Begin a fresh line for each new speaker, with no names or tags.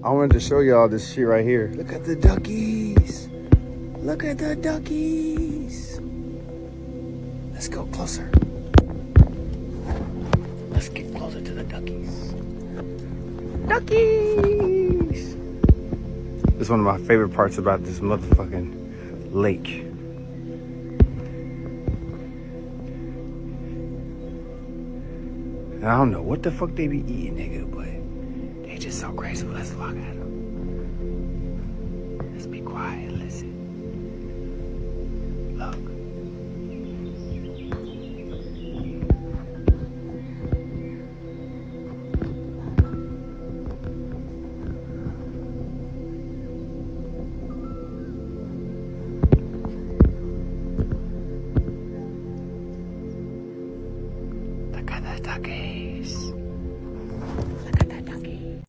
I wanted to show y'all this shit right here. Look at the duckies. Look at the duckies. Let's go closer. Let's get closer to the duckies. Duckies! This is one of my favorite parts about this motherfucking lake. And I don't know what the fuck they be eating, nigga, but they just so graceful. Let's look at them. Let's be quiet, listen. Look.